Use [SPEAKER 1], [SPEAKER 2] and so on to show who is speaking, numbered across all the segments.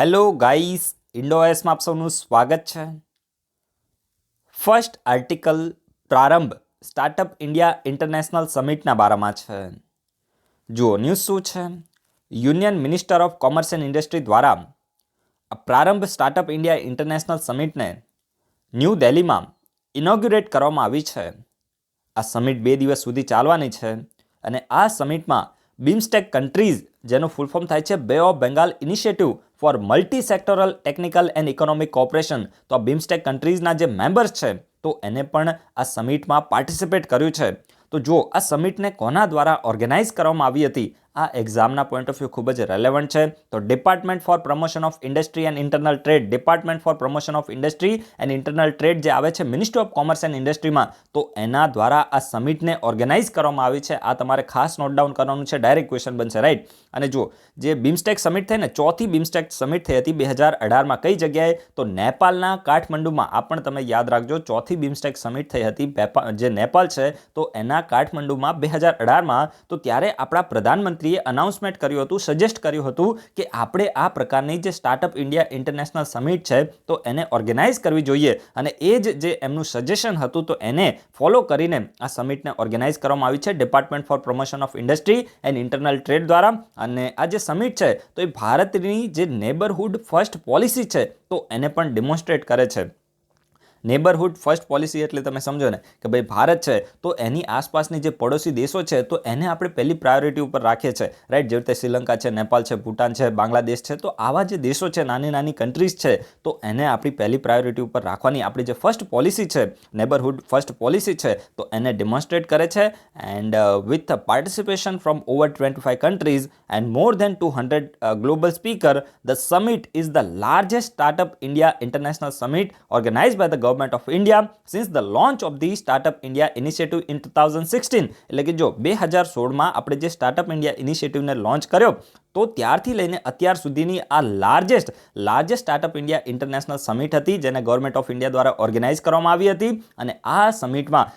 [SPEAKER 1] Hello guys, ઇન્ડોએસમાં આપ સૌનું સ્વાગત છે. ફર્સ્ટ આર્ટિકલ પ્રારંભ સ્ટાર્ટઅપ ઇન્ડિયા ઇન્ટરનેશનલ સમિટના બારામાં છે. જુઓ ન્યૂઝ શું છે. Union minister of commerce and industry દ્વારા પ્રારંભ સ્ટાર્ટઅપ ઇન્ડિયા ઇન્ટરનેશનલ સમિટને ન્યૂ દિલ્હીમાં ઇનોગ્યુરેટ કરવામાં આવી છે. આ સમિટ 2 દિવસ સુધી ચાલવાની છે અને આ સમિટમાં બિમસ્ટેક કન્ટ્રીઝ, જેનું ફૂલ ફોર્મ થાય છે બે of Bengal initiative four multi sectoral technical and economic cooperation, તો આ બિમસ્ટેક કન્ટ્રીઝના જે મેમ્બર્સ છે તો એને પણ આ સમિટમાં પાર્ટિસિપેટ કર્યું છે. તો જો આ સમિટને કોના દ્વારા ઓર્ગેનાઇઝ કરવામાં આવી હતી, આ એક્ઝામના પોઈન્ટ ઓફ વ્યૂ ખૂબ જ રેલેવન્ટ છે. તો department four promotion of industry and internal trade, department four promotion of industry and internal trade જે આવે છે મિનિસ્ટ્રી ઓફ કોમર્સ એન્ડ ઇન્ડસ્ટ્રીમાં, તો એના દ્વારા આ સમિટને ઓર્ગેનાઇઝ કરવામાં આવી છે. આ તમારે ખાસ નોટ ડાઉન કરવાનું છે, ડાયરેક્ટ ક્વેશ્ચન બનશે, રાઈટ. અને જો જે બિમસ્ટેક સમિટ થઈ ને, ચોથી બિમસ્ટેક સમિટ થઈ હતી 2018માં, કઈ જગ્યાએ? તો નેપાળના કાઠમંડુમાં. આ પણ તમે યાદ રાખજો, ચોથી બિમસ્ટેક સમિટ થઈ હતી જે નેપાળ છે તો એના કાઠમંડુમાં 2018માં. તો ત્યારે આપણા પ્રધાનમંત્રીએ અનાઉન્સમેન્ટ કર્યું હતું, સજેસ્ટ કર્યું હતું કે આપણે આ પ્રકારની જે સ્ટાર્ટઅપ ઇન્ડિયા ઇન્ટરનેશનલ સમિટ છે તો એને ઓર્ગેનાઇઝ કરવી જોઈએ. અને એ જ જે એમનું સજેશન હતું તો એને ફોલો કરીને આ સમિટને ઓર્ગેનાઇઝ કરવામાં આવી છે department four promotion of industry and internal trade દ્વારા. અને આ જે સમિટ છે તો એ ભારતની જે નેબરહુડ ફર્સ્ટ પોલિસી છે તો એને પણ ડેમોન્સ્ટ્રેટ કરે છે. નેબરહુડ ફર્સ્ટ પોલિસી એટલે તમે સમજો ને કે ભાઈ ભારત છે તો એની આસપાસની જે પડોશી દેશો છે તો એને આપણે પહેલી પ્રાયોરિટી ઉપર રાખીએ છીએ, રાઈટ. જેવી રીતે શ્રીલંકા છે, નેપાળ છે, ભૂટાન છે, બાંગ્લાદેશ છે, તો આવા જે દેશો છે, નાની નાની કન્ટ્રીઝ છે, તો એને આપણી પહેલી પ્રાયોરિટી ઉપર રાખવાની આપણી જે ફર્સ્ટ પોલિસી છે, નેબરહુડ ફર્સ્ટ પોલિસી છે, તો એને ડેમોન્સ્ટ્રેટ કરે છે. And with participation from over 25 countries and more than 200 global speaker, the summit is the largest startup India international summit organise by the government of India since the launch of the startup India initiative in 2016. એટલે કે જો 2016માં આપણે જે startup India ઇનિશિયેટિવને launch કર્યો તો ત્યારથી લઈને અત્યાર સુધીની આ largest startup India international summit હતી, જેને ગવર્મેન્ટ ઓફ ઇન્ડિયા દ્વારા ઓર્ગેનાઇઝ કરવામાં આવી હતી. અને આ સમિટમાં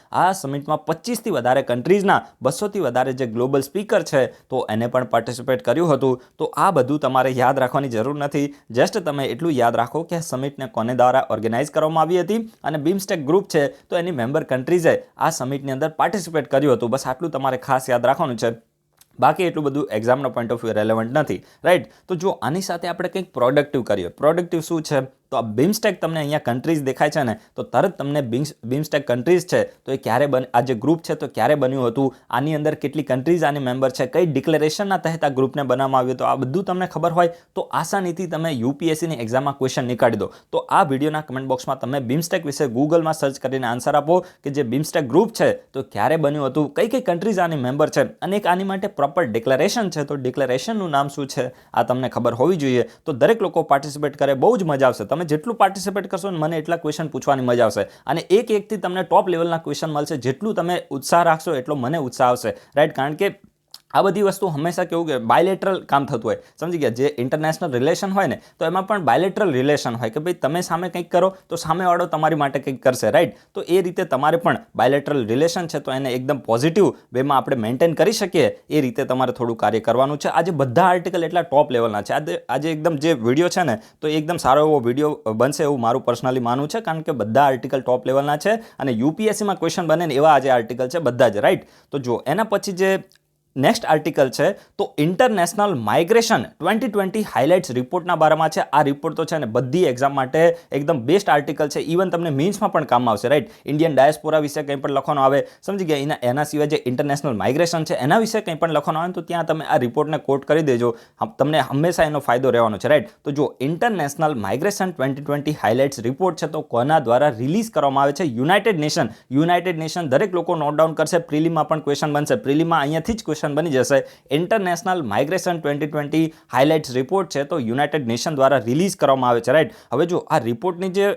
[SPEAKER 1] 25થી વધારે કન્ટ્રીઝના 200થી વધારે જે ગ્લોબલ સ્પીકર છે તો એને પણ પાર્ટિસિપેટ કર્યું હતું. તો આ બધું તમારે યાદ રાખવાની જરૂર નથી, જસ્ટ તમે એટલું યાદ રાખો કે આ સમિટને કોને દ્વારા ઓર્ગેનાઇઝ કરવામાં આવી હતી અને બિમસ્ટેક ગ્રુપ છે તો એની મેમ્બર કન્ટ્રીઝે આ સમિટની અંદર પાર્ટિસિપેટ કર્યું હતું. બસ આટલું તમારે ખાસ યાદ રાખવાનું છે, બાકી એટલું બધું એક્ઝામનો પોઈન્ટ ઓફ વ્યૂ રેલેવન્ટ નથી, રાઈટ. તો જો આની સાથે આપણે કંઈક પ્રોડક્ટિવ કરીએ. પ્રોડક્ટિવ શું છે? તો આ બિમસ્ટેક તમને અહીંયા કન્ટ્રીઝ દેખાય છે ને, તો તરત તમને બિમસ્ટેક કન્ટ્રીઝ છે તો એ ક્યારે આ જે ગ્રુપ છે તો ક્યારે બન્યું હતું, આની અંદર કેટલી કન્ટ્રીઝ આની મેમ્બર છે, કઈ ડિક્લેરેશનના તહેત આ ગ્રુપને બનાવવામાં આવ્યું, તો આ બધું તમને ખબર હોય તો આસાનીથી તમે યુપીએસસીની એક્ઝામમાં ક્વેશ્ચન નીકાળી દો. તો આ વિડીયોના કમેન્ટ બોક્સમાં તમે બિમસ્ટેક વિશે ગૂગલમાં સર્ચ કરીને આન્સર આપો કે જે બિમસ્ટેક ગ્રુપ છે તો ક્યારે બન્યું હતું, કઈ કઈ કન્ટ્રીઝ આની મેમ્બર છે, અને એક આની માટે પ્રોપર ડિક્લેરેશન છે તો ડિક્લેરેશનનું નામ શું છે આ તમને ખબર હોવી જોઈએ. તો દરેક લોકો પાર્ટિસિપેટ કરે, બહુ જ મજા આવશે. તમે જેટલું પાર્ટિસિપેટ કરશો ને મને એટલા ક્વેશ્ચન પૂછવાની મજા આવશે અને એકથી તમને ટોપ લેવલના ક્વેશ્ચન મળશે. જેટલું તમે ઉત્સાહ રાખશો એટલો મને ઉત્સાહ આવશે, રાઈટ. કારણ કે આ બધી વસ્તુ હંમેશા કેવું કે બાયલેટરલ કામ થતું હોય, સમજી ગયા. જે ઇન્ટરનેશનલ રિલેશન હોય ને તો એમાં પણ બાયલેટરલ રિલેશન હોય કે ભાઈ તમે સામે કંઈક કરો તો સામેવાળો તમારી માટે કંઈક કરશે, રાઈટ. તો એ રીતે તમારે પણ બાયલેટરલ રિલેશન છે તો એને એકદમ પોઝિટિવ વેમાં આપણે મેન્ટેન કરી શકીએ એ રીતે તમારે થોડું કાર્ય કરવાનું છે. આજે બધા આર્ટિકલ એટલા ટોપ લેવલના છે. આજે એકદમ જે વિડીયો છે ને તો એકદમ સારો એવો વિડીયો બનશે એવું મારું પર્સનલી માનવું છે, કારણ કે બધા આર્ટિકલ ટોપ લેવલના છે અને યુપીએસસીમાં ક્વેશ્ચન બને ને એવા આજે આર્ટિકલ છે બધા જ, રાઈટ. તો જો એના પછી જે નેક્સ્ટ આર્ટિકલ છે તો ઇન્ટરનેશનલ માઇગ્રેશન 2020 હાઇલાઇટ્સ રિપોર્ટના બારામાં છે. આ રિપોર્ટ તો છે ને બધી એક્ઝામ માટે એકદમ બેસ્ટ આર્ટિકલ છે, ઇવન તમને મીન્સમાં પણ કામ આવશે, રાઈટ. ઇન્ડિયન ડાયસ્પોરા વિશે કંઈ પણ લખવાનું આવે, સમજી ગયા. એના સિવાય જે ઇન્ટરનેશનલ માઇગ્રેશન છે એના વિશે કંઈ પણ લખવાનું આવે તો ત્યાં તમે આ રિપોર્ટને કોટ કરી દેજો, તમને હંમેશા એનો ફાયદો રહેવાનો છે, રાઈટ. તો જો ઇન્ટરનેશનલ માઇગ્રેશન 2020 હાઇલાઇટ્સ રિપોર્ટ છે તો કોના દ્વારા રિલીઝ કરવામાં આવે છે? United nation. દરેક લોકો નોટ ડાઉન કરશે, પ્રિલિમમાં પણ ક્વેશ્ચન બનશે, પ્રિલિમમાં અહીંયાથી જ ક્વેશ્ચન બની જશે. ઇન્ટરનેશનલ માઇગ્રેશન 2020 હાઇલાઇટ્સ રિપોર્ટ છે તો યુનાઇટેડ નેશન દ્વારા રિલીઝ કરવામાં આવે છે, રાઈટ. હવે જો આ રિપોર્ટની જે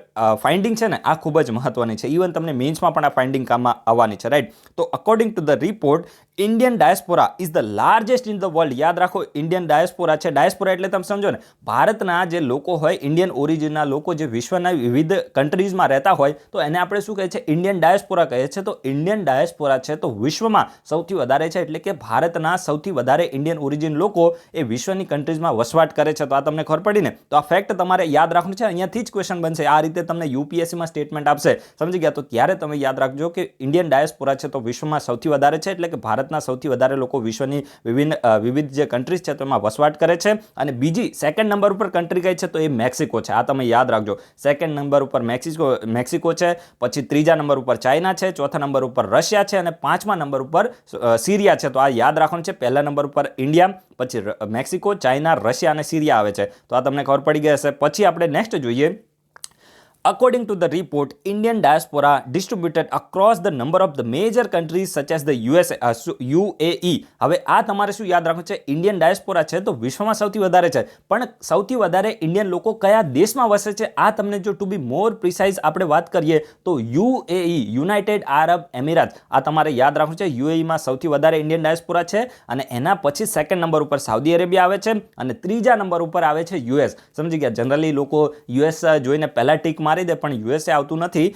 [SPEAKER 1] ફાઇન્ડિંગ છે ને આ ખૂબ જ મહત્વની છે, ઇવન તમને મેન્સમાં પણ આ ફાઇન્ડિંગ કામમાં આવવાની છે, રાઈટ. તો according to the report, Indian diaspora is the largest in the world. યાદ રાખો, ઇન્ડિયન ડાયસ્પોરા છે. ડાયસ્પોરા એટલે તમે સમજો ને, ભારતના જે લોકો હોય, ઇન્ડિયન ઓરિજિનના લોકો જે વિશ્વના વિવિધ કન્ટ્રીઝમાં રહેતા હોય, તો એને આપણે શું કહે છે? ઇન્ડિયન ડાયસ્પોરા કહે છે. તો ઇન્ડિયન ડાયસ્પોરા છે તો વિશ્વમાં સૌથી વધારે છે, એટલે કે ભારતના સૌથી વધારે ઇન્ડિયન ઓરિજિન લોકો એ વિશ્વની કન્ટ્રીઝમાં વસવાટ કરે છે. તો આ તમને ખબર પડી ને? તો આ ફેક્ટ તમારે યાદ રાખવાનું છે. અહીંયાથી જ ક્વેશ્ચન બનશે. આ રીતે તમને યુપીએસસીમાં સ્ટેટમેન્ટ આપશે, સમજી ગયા? તો ત્યારે તમે યાદ રાખજો કે ઇન્ડિયન ડાયસ્પોરા છે તો વિશ્વમાં સૌથી વધારે છે, એટલે કે ભારતના સૌથી વધારે લોકો વિશ્વની વિવિધ જે કન્ટ્રીઝ છે તો એમાં વસવાટ કરે છે. અને બીજી સેકન્ડ નંબર ઉપર કન્ટ્રી કઈ છે? તો એ મેક્સિકો છે. આ તમે યાદ રાખજો. સેકન્ડ નંબર ઉપર મેક્સિકો છે, પછી ત્રીજા નંબર ઉપર ચાઇના છે, ચોથા નંબર ઉપર રશિયા છે, અને પાંચમા નંબર ઉપર સિરિયા છે. તો આ યાદ રાખવાનું છે. પહેલા નંબર ઉપર ઇન્ડિયા, પછી મેક્સિકો, ચાઇના, રશિયા અને સિરિયા આવે છે. તો આ તમને ખબર પડી ગઈ હશે. પછી આપણે નેક્સ્ટ જોઈએ. According to the report, Indian diaspora distributed across the number of the major countries such as the UAE. હવે આ તમારે શું યાદ રાખવું છે? ઇન્ડિયન ડાયસ્પોરા છે તો વિશ્વમાં સૌથી વધારે છે, પણ સૌથી વધારે ઇન્ડિયન લોકો કયા દેશમાં વસે છે? આ તમને જો ટુ બી મોર પ્રિસાઇઝ આપણે વાત કરીએ તો UAE, યુનાઇટેડ આરબ એમિરાત. આ તમારે યાદ રાખવું છે. યુએઈમાં સૌથી વધારે ઇન્ડિયન ડાયસ્પોરા છે, અને એના પછી સેકન્ડ નંબર ઉપર સાઉદી અરેબિયા આવે છે, અને ત્રીજા નંબર ઉપર આવે છે યુએસ. સમજી ગયા? જનરલી લોકો યુએસ જોઈને પહેલા ટીક મારી દે, પણ યુએસએ આવતું નથી.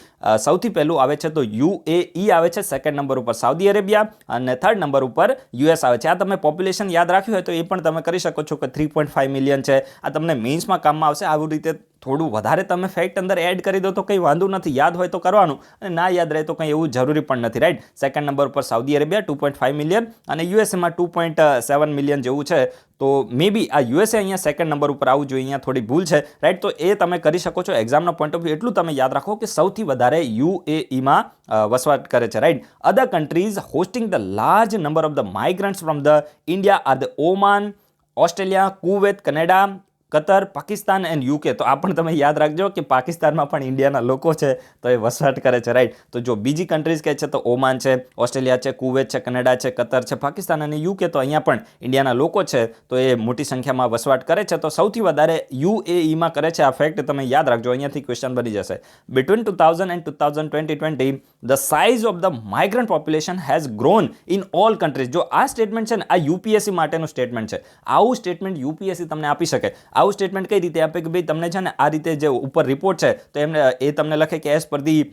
[SPEAKER 1] સૌથી પહેલું આવે છે તો યુએઈ આવે છે, સેકન્ડ નંબર ઉપર સાઉદી અરેબિયા, અને થર્ડ નંબર ઉપર યુએસ આવે છે. આ તમે પોપ્યુલેશન યાદ રાખ્યું હોય તો એ પણ તમે કરી શકો છો કે 3.5 મિલિયન છે. આ તમને મેઇન્સમાં કામમાં આવશે. આવી રીતે થોડું વધારે તમે ફેક્ટ અંદર એડ કરી દો તો કંઈ વાંધો નથી. યાદ હોય તો કરવાનું, અને ના યાદ રહે તો કંઈ એવું જરૂરી પણ નથી, રાઈટ? સેકન્ડ નંબર ઉપર સાઉદી અરેબિયા 2.5 મિલિયન, અને યુએસએમાં 2.7 મિલિયન જેવું છે. તો મે બી આ યુએસએ અહીંયા સેકન્ડ નંબર ઉપર આવવું જોઈએ. અહીંયા થોડી ભૂલ છે, રાઈટ? તો એ તમે કરી શકો છો એક્ઝામના પોઈન્ટ ઓફ વ્યૂ. એટલું તમે યાદ રાખો કે સૌથી વધારે યુએઈમાં વસવાટ કરે છે, right? Other countries hosting the large number of the migrants from the India are the Oman, Australia, Kuwait, Canada, Qatar, Pakistan and UK. તો આ પણ તમે યાદ રાખજો કે પાકિસ્તાનમાં પણ ઇન્ડિયાના લોકો છે તો એ વસવાટ કરે છે, રાઈટ? તો જો બીજી કન્ટ્રીઝ કહે છે તો ઓમાન છે, ઓસ્ટ્રેલિયા છે, કુવૈત છે, કનેડા છે, કતર છે, પાકિસ્તાન અને યુકે. તો અહીંયા પણ ઇન્ડિયાના લોકો છે તો એ મોટી સંખ્યામાં વસવાટ કરે છે. તો સૌથી વધારે યુએઈમાં કરે છે. આ ફેક્ટ તમે યાદ રાખજો. અહીંયાથી ક્વેશ્ચન બની જશે. Between 2000 and 2020 the size of the migrant population has grown in all countries. જો આ સ્ટેટમેન્ટ છે ને, આ યુપીએસસી માટેનું સ્ટેટમેન્ટ છે. આવું સ્ટેટમેન્ટ યુપીએસસી તમને આપી શકે. આવું સ્ટેટમેન્ટ કઈ રીતે આપે કે ભાઈ તમને છે ને આ રીતે જે ઉપર રિપોર્ટ છે તો એમને એ તમને લખે કે as per the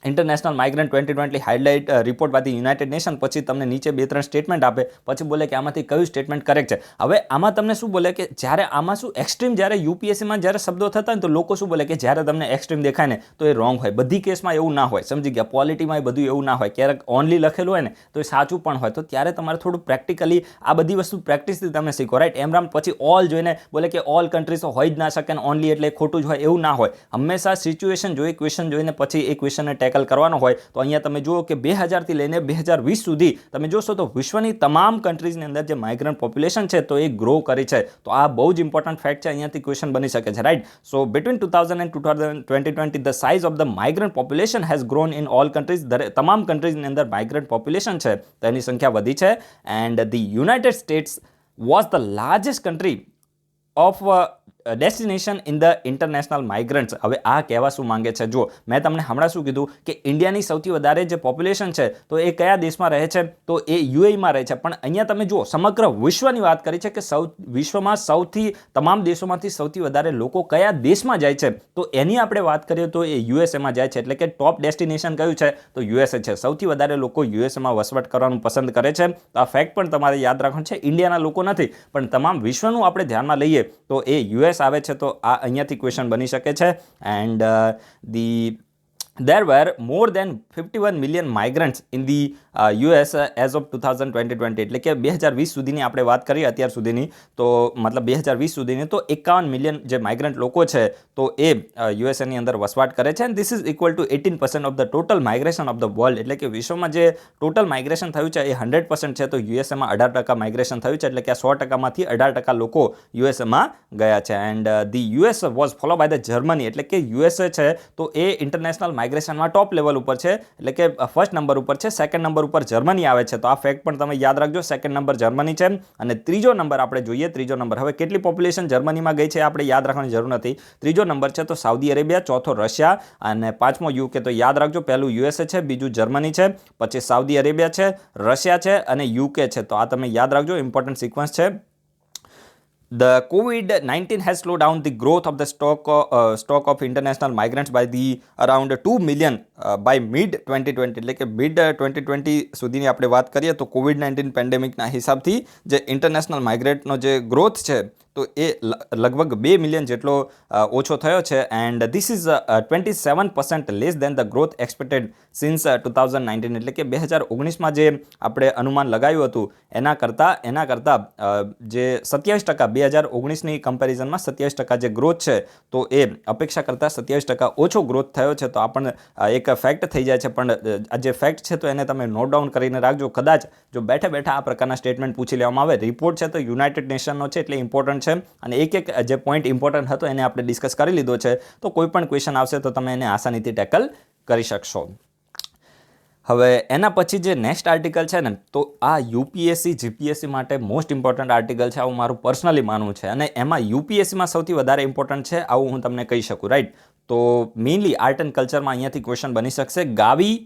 [SPEAKER 1] international migrant 2020 highlight report by the United Nation. પછી તમને નીચે 2-3 સ્ટેટમેન્ટ આપે, પછી બોલે કે આમાંથી કયું સ્ટેટમેન્ટ કરેક્ટ છે. હવે આમાં તમને શું બોલે કે જ્યારે આમાં શું એક્સ્ટ્રીમ, જ્યારે યુપીએસસીમાં જ્યારે શબ્દો થતા હોય તો લોકો શું બોલે કે જ્યારે તમને એક્સ્ટ્રીમ દેખાય ને તો એ રોંગ હોય. બધી કેસમાં એવું ના હોય, સમજી ગયા? પોલિટીમાં બધું એવું ના હોય. ક્યારેક ઓનલી લખેલું હોય ને તો એ સાચું પણ હોય. તો ત્યારે તમારે થોડું પ્રેક્ટિકલી આ બધી વસ્તુ પ્રેક્ટિસથી તમે શીખો, રાઈટ? એમ પછી ઓલ જોઈને બોલે કે ઓલ કન્ટ્રીઝ હોય જ ના શકે ને ઓનલી એટલે ખોટું જ હોય, એવું ના હોય. હંમેશા સિચ્યુએશન જોઈ, ક્વેશ્ચન જોઈને પછી એ ક્વેશ્ચનને ટેકલ કરવાનો હોય. તો અહીંયા તમે જુઓ કે 2000 થી લઈને 2020 સુધી તમે જોશો તો વિશ્વની તમામ કન્ટ્રીઝની અંદર જે માઇગ્રન્ટ પોપ્યુલેશન છે તો એ ગ્રો કરી છે. તો આ બહુ જ ઇમ્પોર્ટન્ટ ફેક્ટ છે. અહીંયાથી ક્વેશ્ચન બની શકે છે, right? So between 2000 and 2020 the size of the migrant population has grown in all countries. તમામ કન્ટ્રીઝની અંદર માઇગ્રન્ટ પોપ્યુલેશન છે તો એની સંખ્યા વધી છે. And the United states was the largest country of destination in the international migrants. હવે આ કહેવા શું માંગે છે? જો મેં તમને હમણાં શું કીધું કે ઇન્ડિયાની સૌથી વધારે જે પોપ્યુલેશન છે તો એ કયા દેશમાં રહે છે? તો એ યુએઈમાં રહે છે. પણ અહીંયા તમે જુઓ સમગ્ર વિશ્વની વાત કરી છે કે વિશ્વમાં સૌથી તમામ દેશોમાંથી સૌથી વધારે લોકો કયા દેશમાં જાય છે? તો એની આપણે વાત કરીએ તો એ યુએસએમાં જાય છે. એટલે કે ટોપ ડેસ્ટિનેશન કયું છે? તો યુએસએ છે. સૌથી વધારે લોકો યુએસએમાં વસવાટ કરવાનું પસંદ કરે છે. તો આ ફેક્ટ પણ તમારે યાદ રાખવાનું છે. ઇન્ડિયાના લોકો નથી, પણ તમામ વિશ્વનું આપણે ધ્યાનમાં લઈએ તો એ યુએસ આવે છે. તો આ અહીંયાથી ક્વેશ્ચન બની શકે છે. And there were more than 51 million migrants in the US as of 2020. એટલે કે 2020 સુધીની આપણે વાત કરીએ અત્યાર સુધીની, તો મતલબ 2020 સુધીની, તો 51 મિલિયન જે માઇગ્રન્ટ લોકો છે તો એ યુએસએની અંદર વસવાટ કરે છે. And this is equal to 18% of the total migration of the world. એટલે કે વિશ્વમાં જે ટોટલ માઇગ્રેશન થયું છે એ 100% છે. તો યુએસએમાં 18% માઇગ્રેશન થયું છે. એટલે કે આ 100%માંથી 18% લોકો યુએસએમાં ગયા છે. And the US was follow by the Germany. એટલે કે યુએસએ છે તો એ ઇન્ટરનેશનલ માઇગ્રેશનમાં ટોપ લેવલ ઉપર છે. એટલે કે ફર્સ્ટ નંબર ઉપર છે. સેકન્ડ નંબર ઉપર જર્મની આવે છે. તો આ ફેક્ટ પણ તમે યાદ રાખજો. સેકન્ડ નંબર જર્મની છે. અને ત્રીજો નંબર આપણે જોઈએ. ત્રીજો નંબર, હવે કેટલી પોપ્યુલેશન જર્મનીમાં ગઈ છે આપણે યાદ રાખવાની જરૂર નથી. ત્રીજો નંબર છે તો સાઉદી અરેબિયા, ચોથો રશિયા અને પાંચમો યુકે. તો યાદ રાખજો, પહેલું યુએસએ છે, બીજું જર્મની છે, પછી સાઉદી અરેબિયા છે, રશિયા છે અને યુકે છે. તો આ તમે યાદ રાખજો, ઇમ્પોર્ટન્ટ સિક્વન્સ છે. The COVID-19 has slowed down the growth of the stock of international migrants by the around 2 million by mid 2020. એટલે કે મિડ 2020 સુધીની આપણે વાત કરીએ તો COVID-19 પેન્ડેમિકના હિસાબથી જે ઇન્ટરનેશનલ માઇગ્રેટનો જે ગ્રોથ છે તો એ લગભગ 2 મિલિયન જેટલો ઓછો થયો છે. And this is 27% less than the growth expected since 2019. એટલે કે 2019માં જે આપણે અનુમાન લગાવ્યું હતું એના કરતાં જે 27% 2019ની કમ્પેરિઝનમાં 27% જે ગ્રોથ છે તો એ અપેક્ષા કરતાં 27% ઓછો ગ્રોથ થયો છે. તો આ પણ એક ફેક્ટ થઈ જાય છે. પણ આ જે ફેક્ટ છે તો એને તમે નોટ ડાઉન કરીને રાખજો. કદાચ જો બેઠા બેઠા આ પ્રકારના સ્ટેટમેન્ટ પૂછી લેવામાં આવે. રિપોર્ટ છે તો યુનાઇટેડ નેશનનો છે એટલે ઇમ્પોર્ટન્ટ છે અને એક જે પોઈન્ટ ઇમ્પોર્ટન્ટ હતો એને આપણે ડિસ્કસ કરી લીધો છે. તો કોઈ પણ ક્વેશ્ચન આવશે તો તમે એને આસાનીથી ટેકલ કરી શકશો. હવે એના પછી જે નેક્સ્ટ આર્ટિકલ છે ને તો આ યુપીએસસી જીપીએસસી માટે મોસ્ટ ઇમ્પોર્ટન્ટ આર્ટિકલ છે, આવું મારું પર્સનલી માનવું છે. અને એમાં યુપીએસસીમાં સૌથી વધારે ઇમ્પોર્ટન્ટ છે આવું હું તમને કહી શકું, રાઈટ. તો મેઇનલી આર્ટ એન્ડ કલ્ચરમાં અહીંયાથી ક્વેશ્ચન બની શકશે. ગાવી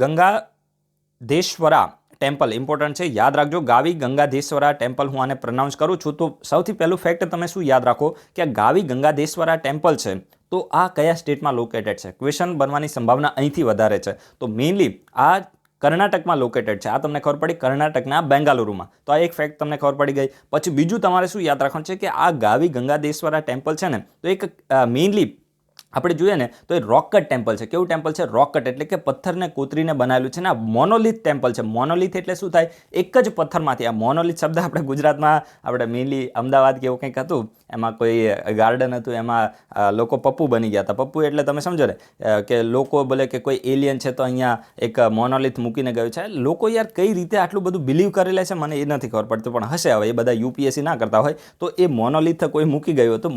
[SPEAKER 1] ગંગાધેશ્વરા ટેમ્પલ ઇમ્પોર્ટન્ટ છે, યાદ રાખજો. ગાવી ગંગાધેશ્વરા ટેમ્પલ, હું આને પ્રોનાઉન્સ કરું છું. તો સૌથી પહેલું ફેક્ટ તમે શું યાદ રાખો કે આ ગાવી ગંગાધેશ્વરા ટેમ્પલ છે તો આ કયા સ્ટેટમાં લોકેટેડ છે? ક્વેશ્ચન બનવાની સંભાવના અહીંથી વધારે છે. તો મેઇનલી આ કર્ણાટકમાં લોકેટેડ છે. આ તમને ખબર પડી, કર્ણાટકના બેંગાલુરુમાં. તો આ એક ફેક્ટ તમને ખબર પડી ગઈ. પછી બીજું તમારે શું યાદ રાખવાનું છે કે આ ગાવી ગંગાધેશ્વરા ટેમ્પલ છે ને તો એક મેઇનલી આપણે જોઈએ ને તો એ રોકકટ ટેમ્પલ છે. કેવું ટેમ્પલ છે? રોકકટ એટલે કે પથ્થરને કોતરીને બનાવેલું છે ને આ મોનોલિથ ટેમ્પલ છે. મોનોલિથ એટલે શું થાય? એક જ પથ્થરમાંથી. આ મોનોલિથ શબ્દ આપણે ગુજરાતમાં આપણે મેઇનલી અમદાવાદ કે એવું કંઈક હતું, એમાં કોઈ ગાર્ડન હતું, એમાં લોકો પપ્પુ બની ગયા હતા. પપ્પુ એટલે તમે સમજો ને કે લોકો બોલે કે કોઈ એલિયન છે તો અહીંયા એક મોનોલિથ મૂકીને ગયું છે. લોકો યાર કઈ રીતે આટલું બધું બિલીવ કરી લે છે મને એ નથી ખબર પડતું, પણ હશે. હવે એ બધા યુપીએસસી ના કરતા હોય તો એ મોનોલિથ કોઈ મૂકી ગયું હતું.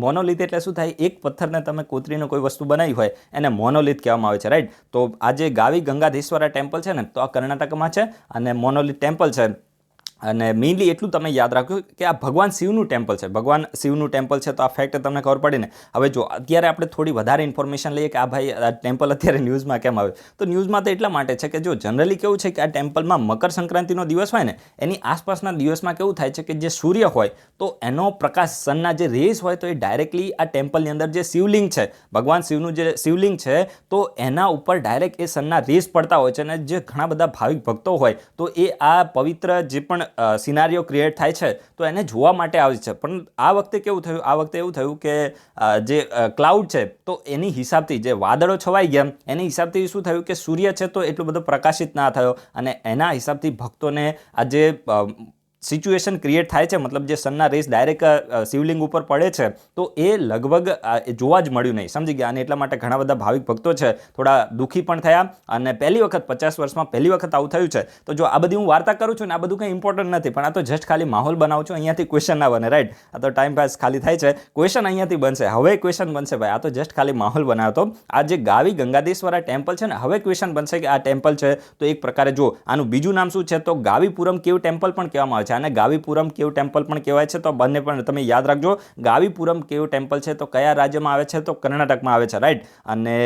[SPEAKER 1] મોનોલિથ એટલે શું થાય? એક પથ્થરને તમે કોતરીનો કોઈ વસ્તુ બનાવી હોય એને મોનોલિથ કહેવામાં આવે છે, રાઈટ. તો આ જે ગાવી ગંગાધેશ્વરા ટેમ્પલ છે ને તો આ કર્ણાટકમાં છે અને મોનોલિથ ટેમ્પલ છે. અને મેઇનલી એટલું તમે યાદ રાખો કે આ ભગવાન શિવનું ટેમ્પલ છે. ભગવાન શિવનું ટેમ્પલ છે તો આ ફેક્ટ તમને ખબર પડી ને. હવે જો અત્યારે આપણે થોડી વધારે ઇન્ફોર્મેશન લઈએ કે આ ભાઈ આ ટેમ્પલ અત્યારે ન્યૂઝમાં કેમ આવે. તો ન્યૂઝમાં તો એટલા માટે છે કે જો જનરલી કેવું છે કે આ ટેમ્પલમાં મકર સંક્રાંતિનો દિવસ હોય ને એની આસપાસના દિવસમાં કેવું થાય છે કે જે સૂર્ય હોય તો એનો પ્રકાશ, સનના જે રેઝ હોય તો એ ડાયરેક્ટલી આ ટેમ્પલની અંદર જે શિવલિંગ છે, ભગવાન શિવનું જે શિવલિંગ છે તો એના ઉપર ડાયરેક્ટ એ સનના રેઝ પડતા હોય છે. અને જે ઘણા બધા ભાવિક ભક્તો હોય તો એ આ પવિત્ર જે પણ સિનારીઓ ક્રિએટ થાય છે તો એને જોવા માટે આવે છે. પણ આ વખતે કેવું થયું? આ વખતે એવું થયું કે જે ક્લાઉડ છે તો એની હિસાબથી જે વાદળો છવાઈ ગયા એની હિસાબથી શું થયું કે સૂર્ય છે તો એટલો બધો પ્રકાશિત ના થયો અને એના હિસાબથી ભક્તોને આ જે સિચ્યુએશન ક્રિએટ થાય છે, મતલબ જે સનના રેસ ડાયરેક્ટ શિવલિંગ ઉપર પડે છે તો એ લગભગ જોવા જ મળ્યું નહીં, સમજી ગયા. અને એટલા માટે ઘણા બધા ભાવિક ભક્તો છે થોડા દુઃખી પણ થયા. અને પહેલી વખત 50 વર્ષમાં પહેલી વખત આવું થયું છે. તો જો આ બધી હું વાર્તા કરું છું ને આ બધું કંઈ ઇમ્પોર્ટન્ટ નથી, પણ આ તો જસ્ટ ખાલી માહોલ બનાવું છું. અહીંયાથી ક્વેશ્ચન ના બને, રાઈટ. આ તો ટાઈમ પાસ ખાલી થાય છે. ક્વેશ્ચન અહીંયાથી બનશે. હવે ક્વેશ્ચન બનશે ભાઈ. આ તો જસ્ટ ખાલી માહોલ બનાવ્યો તો. આ જે ગાવી ગંગાધેશ્વરા ટેમ્પલ છે ને હવે ક્વેશ્ચન બનશે કે આ ટેમ્પલ છે તો એક પ્રકારે જો આનું બીજું નામ શું છે તો ગાવીપુરમ કેવ ટેમ્પલ પણ કહેવામાં આવે છે. અને ગાવીપુરમ કેવ ટેમ્પલ પણ કહેવાય છે. તો બંને પણ તમે યાદ રાખજો. ગાવીપુરમ કેવ ટેમ્પલ છે તો કયા રાજ્યમાં આવે છે તો કર્ણાટકમાં આવે છે, રાઈટ. અને